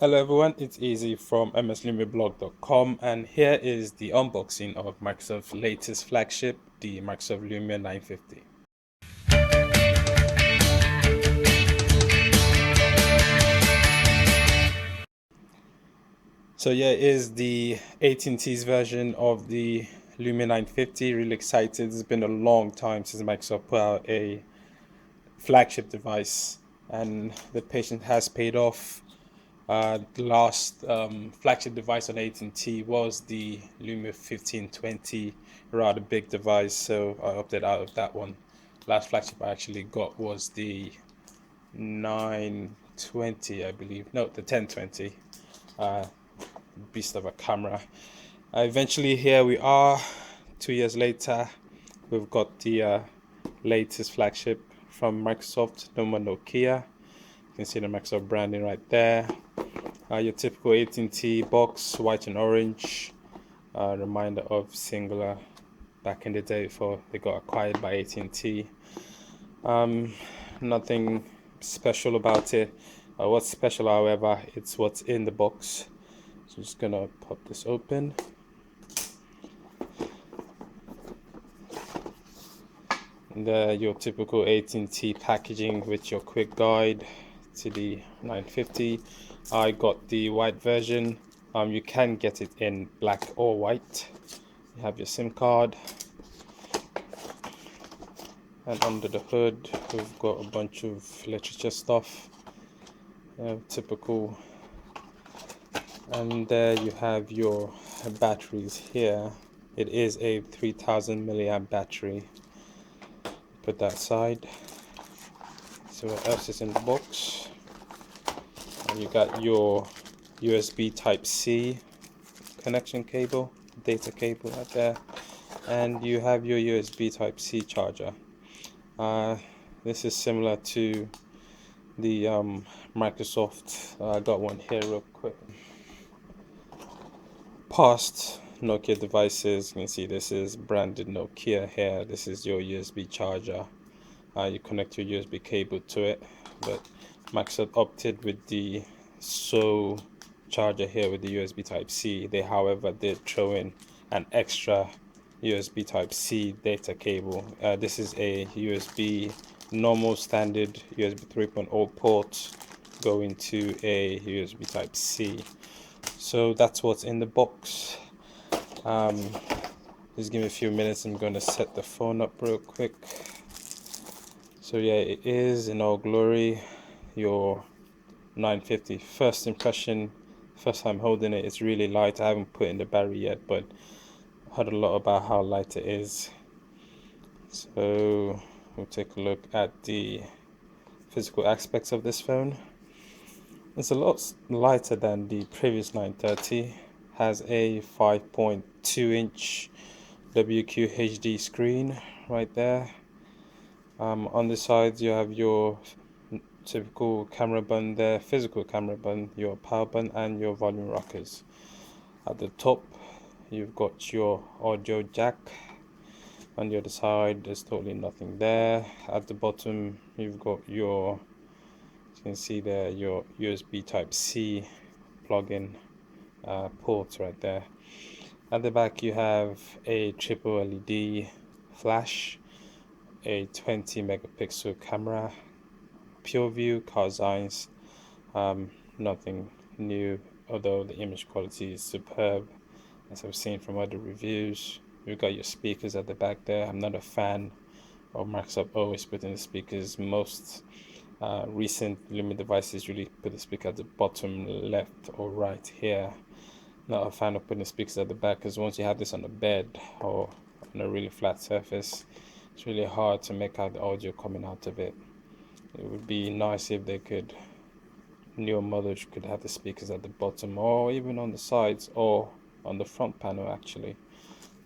Hello everyone, it's Easy from MSLumiaBlog.com, and here is the unboxing of Microsoft's latest flagship, the Microsoft Lumia 950. So yeah, it is the At&t's version of the Lumia 950. Really excited. It's been a long time since Microsoft put out a flagship device, and the patience has paid off. The last flagship device on At&t was the Lumia 1520, rather big device, so I opted out of that one. Last flagship I actually got was the 920, I believe. No, the 1020. Beast of a camera. Eventually, here we are, 2 years later. We've got the latest flagship from Microsoft, no more Nokia. You can see the Microsoft branding right there. Your typical At&t box, white and orange. Reminder of Singular back in the day before they got acquired by At&t. Nothing special about it. What's special, however, it's what's in the box. So I'm just gonna pop this open. And your typical At&t packaging with your quick guide to the 950. I got the white version. You can get it in black or white. You have your SIM card, and under the hood we've got a bunch of literature stuff, typical. And there you have your batteries here. It is a 3000 milliamp battery. Put that aside. So what else is in the box? And you got your USB Type-C connection cable, data cable right there, and you have your USB Type-C charger. This is similar to the Microsoft. I got one here real quick. Past Nokia devices, you can see this is branded Nokia here. This is your USB charger. You connect your USB cable to it, but Microsoft opted with the charger here with the USB Type-C. They, however, did throw in an extra USB Type-C data cable. This is a USB normal standard USB 3.0 port going to a USB Type-C. So that's what's in the box. Just give me a few minutes. I'm going to set the phone up real quick. So yeah, it is in all glory your 950. First impression, first time holding it, it's really light. I haven't put in the battery yet, but I heard a lot about how light it is. So we'll take a look at the physical aspects of this phone. It's a lot lighter than the previous 930. Has a 5.2-inch WQHD screen right there. On the sides you have your typical camera button there, physical camera button, your power button, and your volume rockers. At the top you've got your audio jack. On the other side there's totally nothing there. At the bottom you've got your, as you can see there, your USB Type-C plug-in port right there. At the back you have a triple LED flash, a 20 megapixel camera, pure view, car's eyes. Nothing new, although the image quality is superb as I've seen from other reviews. You've got your speakers at the back there. I'm not a fan of Microsoft always putting the speakers. Most recent Lumia devices really put the speaker at the bottom left or right here. Not a fan of putting the speakers at the back, because once you have this on the bed or on a really flat surface, it's really hard to make out the audio coming out of it. It would be nice if they could, newer models could have the speakers at the bottom or even on the sides or on the front panel actually,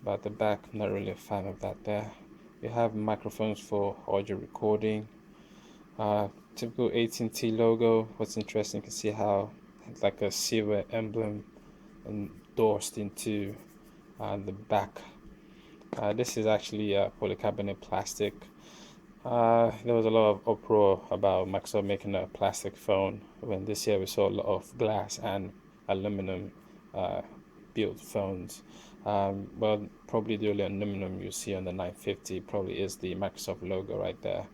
but at the back I'm not really a fan of that there. You have microphones for audio recording. Typical At&t logo. What's interesting, you can see how it's like a silver emblem endorsed into the back. This is actually polycarbonate plastic. There was a lot of uproar about Microsoft making a plastic phone when this year we saw a lot of glass and aluminum built phones. Well, probably the only aluminum you see on the 950 probably is the Microsoft logo right there.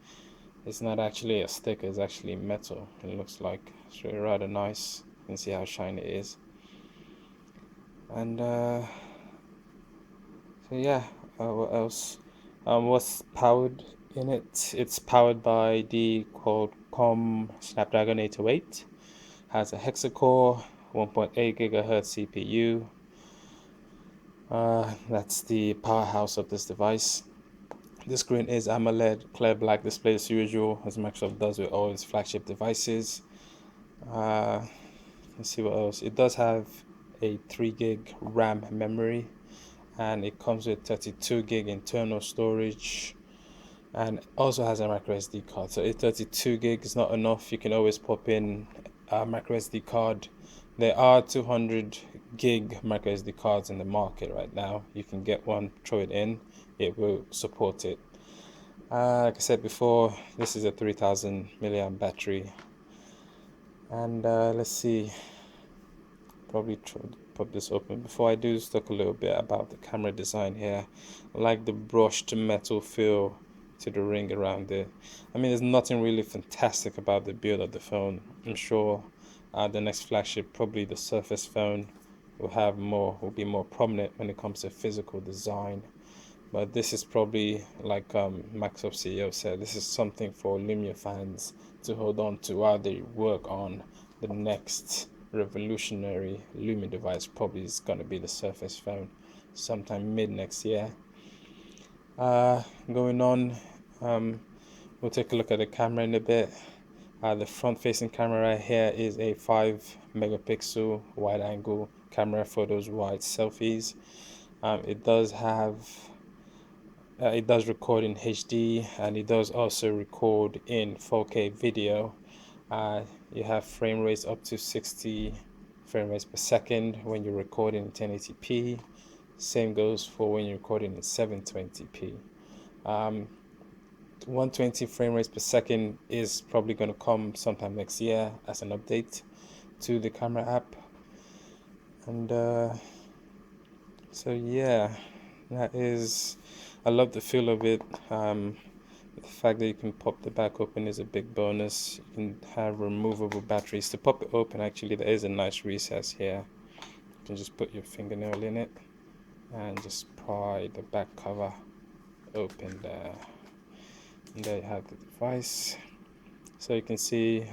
It's not actually a sticker, it's actually metal. It looks like it's really rather nice. You can see how shiny it is. And so yeah, what else? What's powered in it? It's powered by the Qualcomm Snapdragon 808. Has a hexa-core, 1.8 gigahertz CPU. That's the powerhouse of this device. The screen is AMOLED clear black display as usual, as Microsoft does with all its flagship devices. Let's see what else. It does have a 3 gig RAM memory, and it comes with 32 gig internal storage, and also has a micro SD card. So if 32 gig is not enough, you can always pop in a micro SD card. There are 200 gig micro SD cards in the market right now. You can get one, throw it in, it will support it. Like I said before, this is a 3000 milliamp battery. And let's see, probably pop this open. Before I do, just talk a little bit about the camera design here. I like the brushed metal feel to the ring around it. I mean, there's nothing really fantastic about the build of the phone. I'm sure the next flagship, probably the Surface phone, will be more prominent when it comes to physical design. But this is probably, like Microsoft CEO said, this is something for Lumia fans to hold on to while they work on the next revolutionary Lumia device. Probably is going to be the Surface phone sometime mid next year. Going on, we'll take a look at the camera in a bit. The front facing camera right here is a 5 megapixel wide angle camera for those wide selfies. It does record in HD, and it does also record in 4K video. You have frame rates up to 60 frame rates per second when you're recording in 1080p. Same goes for when you're recording in 720p. 120 frame rates per second is probably going to come sometime next year as an update to the camera app. And so yeah, I love the feel of it. The fact that you can pop the back open is a big bonus. You can have removable batteries. To pop it open, actually, there is a nice recess here. You can just put your fingernail in it and just pry the back cover open there. And there you have the device. So you can see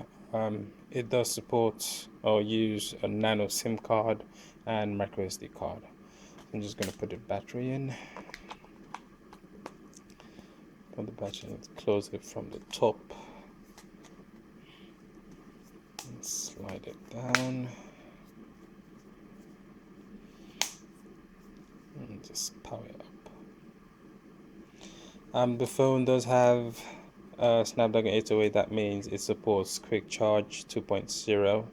it does support or use a nano SIM card and micro SD card. I'm just going to put the battery in. Put the battery in, close it from the top, and slide it down, and just power it up. The phone does have Snapdragon 808. That means it supports quick charge 2.0.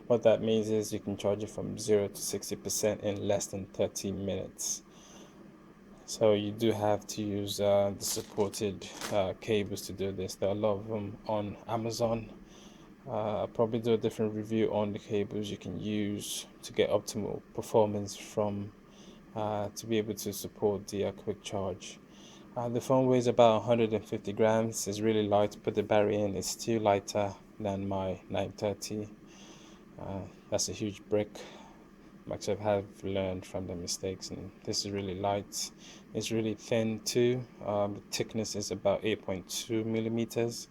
What that means is you can charge it from 0 to 60% in less than 30 minutes. So you do have to use the supported cables to do this. There are a lot of them on Amazon. I'll probably do a different review on the cables you can use to get optimal performance from to be able to support the quick charge. The phone weighs about 150 grams. It's really light. Put the battery in, it's still lighter than my 930. That's a huge brick. Microsoft have learned from their mistakes, and this is really light. It's really thin too. The thickness is about 8.2 millimeters.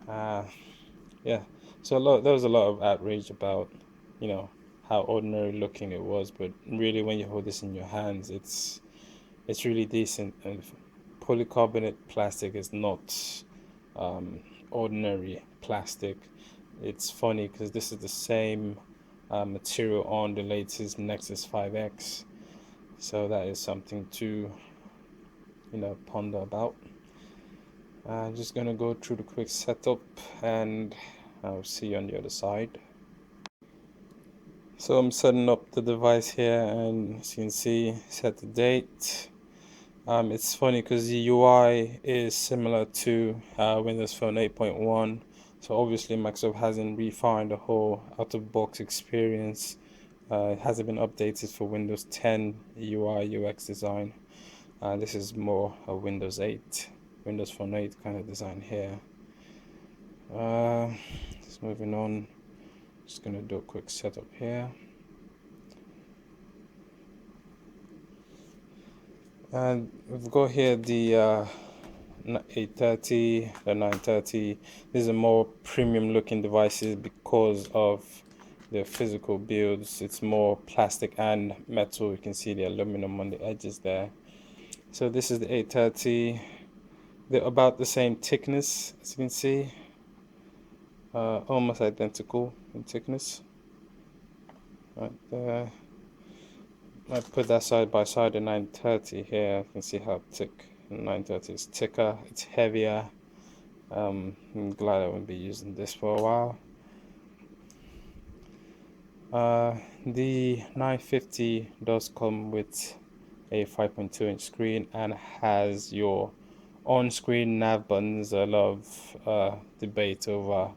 Yeah, so there was a lot of outrage about, how ordinary looking it was, but really when you hold this in your hands, it's really decent. And polycarbonate plastic is not ordinary plastic. It's funny because this is the same material on the latest Nexus 5X, so that is something to ponder about. I'm just gonna go through the quick setup, and I'll see you on the other side. So I'm setting up the device here, and as you can see, set the date, It's funny because the UI is similar to Windows Phone 8.1, so obviously Microsoft hasn't refined the whole out-of-box experience. It hasn't been updated for Windows 10 UI UX design. This is more a Windows 8, Windows Phone 8 kind of design here. Just moving on, just gonna do a quick setup here. And we've got here the 830, the 930. These are more premium looking devices because of the physical builds. It's more plastic and metal. You can see the aluminum on the edges there. So this is the 830. They're about the same thickness, as you can see. Almost identical in thickness. Right there. I put that side by side, the 930 here. You can see how thick the 930 is. Thicker, it's heavier. I'm glad I won't be using this for a while. The 950 does come with a 5.2-inch screen and has your on-screen nav buttons. A lot of debate over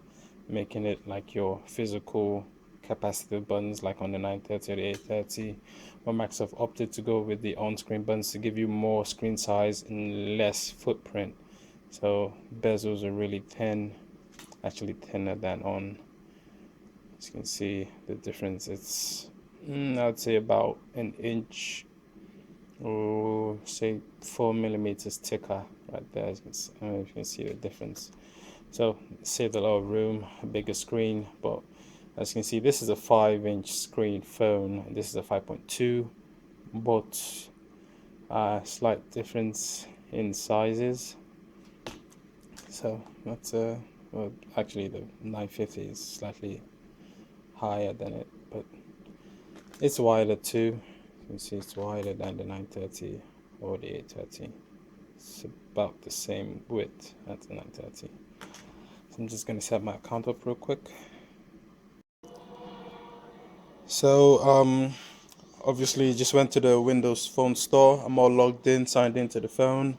making it like your physical capacitive buttons like on the 930 or the 830, but Microsoft opted to go with the on-screen buttons to give you more screen size and less footprint. So bezels are really thin, actually thinner than on. As you can see the difference, it's I'd say about an inch or say 4 millimeters thicker right there. As you can see, I don't know if you can see the difference. So saved a lot of room, a bigger screen, but as you can see, this is a 5-inch screen phone and this is a 5.2, but slight difference in sizes. So that's well, actually the 950 is slightly higher than it, but it's wider too. You can see it's wider than the 930 or the 830. It's about the same width as the 930. So I'm just going to set my account up real quick. So obviously just went to the Windows Phone store. I'm all logged in, signed into the phone,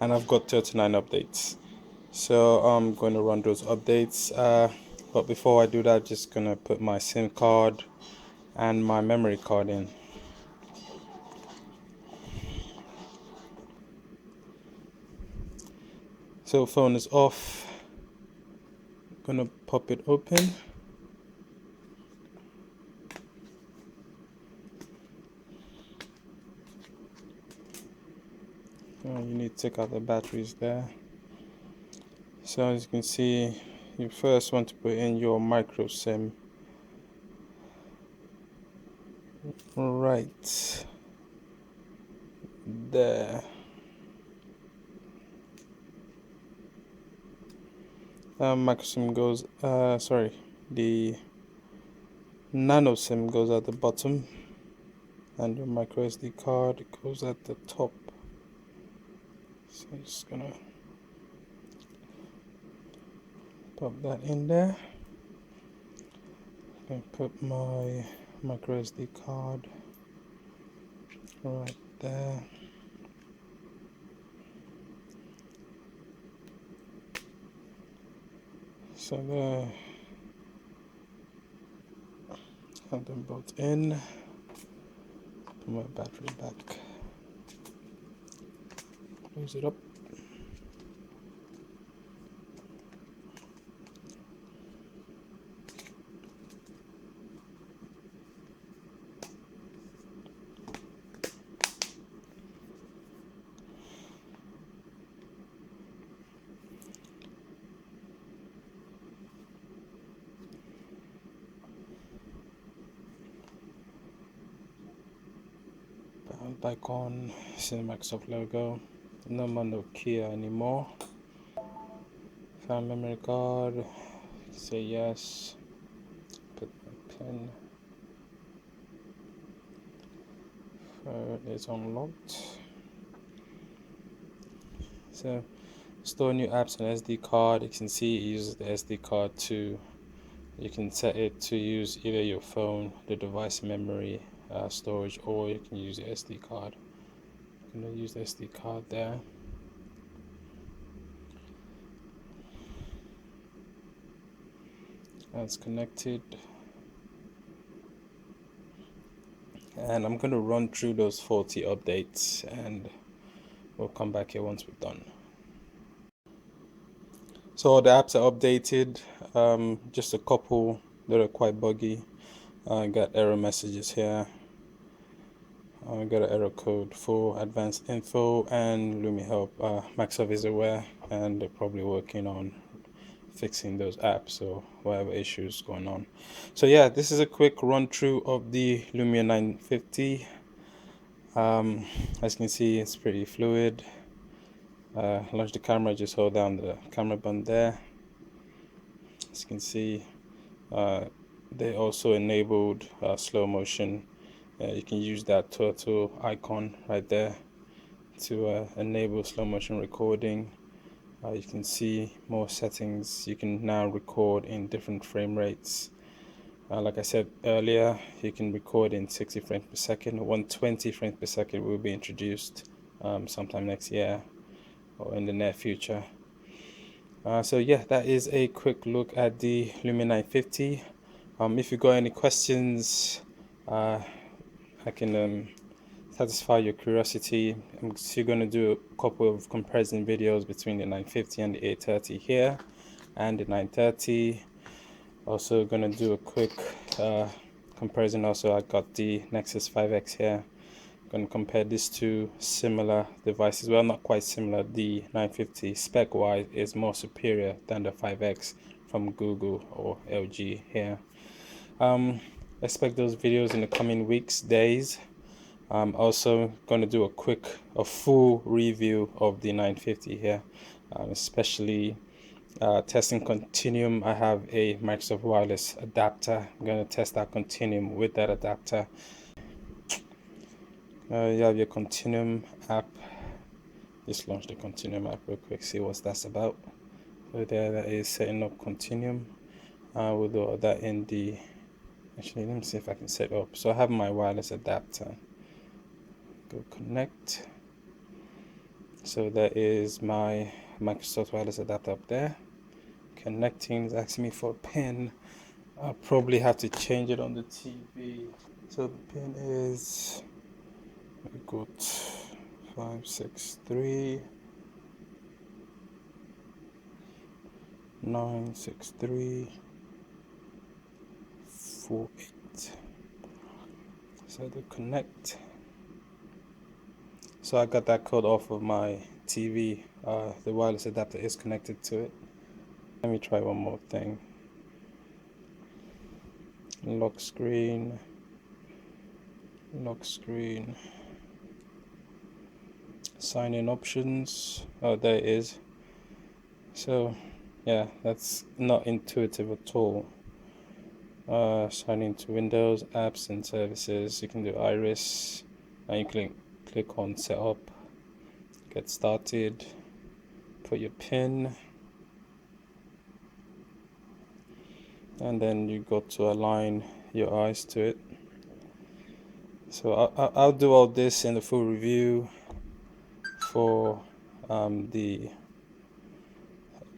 and I've got 39 updates. So I'm going to run those updates. But before I do that, just gonna put my SIM card and my memory card in. So phone is off. Gonna pop it open. You need to take out the batteries there. So as you can see, you first want to put in your micro SIM. Right there. Micro SIM goes, the nano SIM goes at the bottom, and your micro SD card goes at the top. So I'm just gonna pop that in there. I'm gonna put my micro SD card right there. So there, have them both in. Put my battery back. Close it up. Back on, see the Microsoft logo. No more Nokia anymore. Found memory card. Say yes. Put my pin. Phone is unlocked. So store new apps on SD card. You can see it uses the SD card to. You can set it to use either your phone, the device memory storage, or you can use the SD card. I'm going to use the SD card there. That's connected. And I'm going to run through those 40 updates and we'll come back here once we're done. So all the apps are updated, just a couple that are quite buggy. I got error messages here. I got an error code for advanced info and Lumia help. Microsoft is aware and they're probably working on fixing those apps or whatever issues going on. So yeah, this is a quick run through of the Lumia 950. As you can see, it's pretty fluid. Launch the camera, just hold down the camera button there. As you can see, they also enabled slow motion. You can use that turtle icon right there to enable slow motion recording. You can see more settings. You can now record in different frame rates. Like I said earlier, you can record in 60 frames per second. 120 frames per second will be introduced sometime next year or in the near future. So yeah, that is a quick look at the Lumia 950. If you got any questions, I can satisfy your curiosity. I'm still going to do a couple of comparison videos between the 950 and the 830 here and the 930. Also going to do a quick comparison. Also, I got the Nexus 5X here. Going to compare these two similar devices. Well, not quite similar. The 950 spec wise is more superior than the 5X from Google or LG here. Expect those videos in the coming weeks, days. I'm also going to do a full review of the 950 here, especially testing Continuum. I have a Microsoft wireless adapter. I'm going to test that Continuum with that adapter. You have your Continuum app. Just launch the Continuum app real quick, see what that's about. So there, that is setting up Continuum. We'll do that in the, actually let me see if I can set it up. So I have my wireless adapter. Go connect. So that is my Microsoft wireless adapter up there. Connecting, is asking me for a pin. I'll probably have to change it on the TV. So the pin is, we got 563 963 48. So the connect. So I got that code off of my TV. The wireless adapter is connected to it. Let me try one more thing. Lock screen. Lock screen. Sign in options. Oh, there it is. So yeah, that's not intuitive at all. Sign into Windows, apps and services. You can do iris, and you can click on setup, get started, put your pin, and then you got to align your eyes to it. So I'll do all this in the full review for the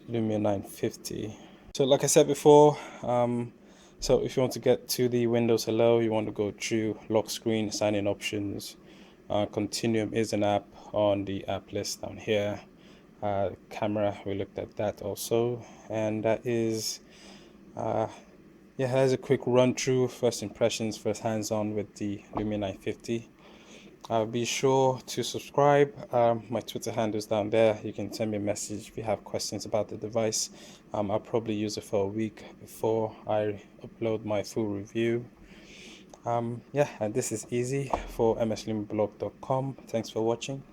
Lumia 950. So like I said before, so if you want to get to the Windows Hello, you want to go through lock screen, sign in options. Continuum is an app on the app list down here. Camera, we looked at that also, and that is yeah, here's a quick run through, first impressions, first hands-on with the Lumia 950. Be sure to subscribe. My Twitter handle is down there. You can send me a message if you have questions about the device. I'll probably use it for a week before I upload my full review. Yeah, and this is easy for MSLumiaBlog.com. Thanks for watching.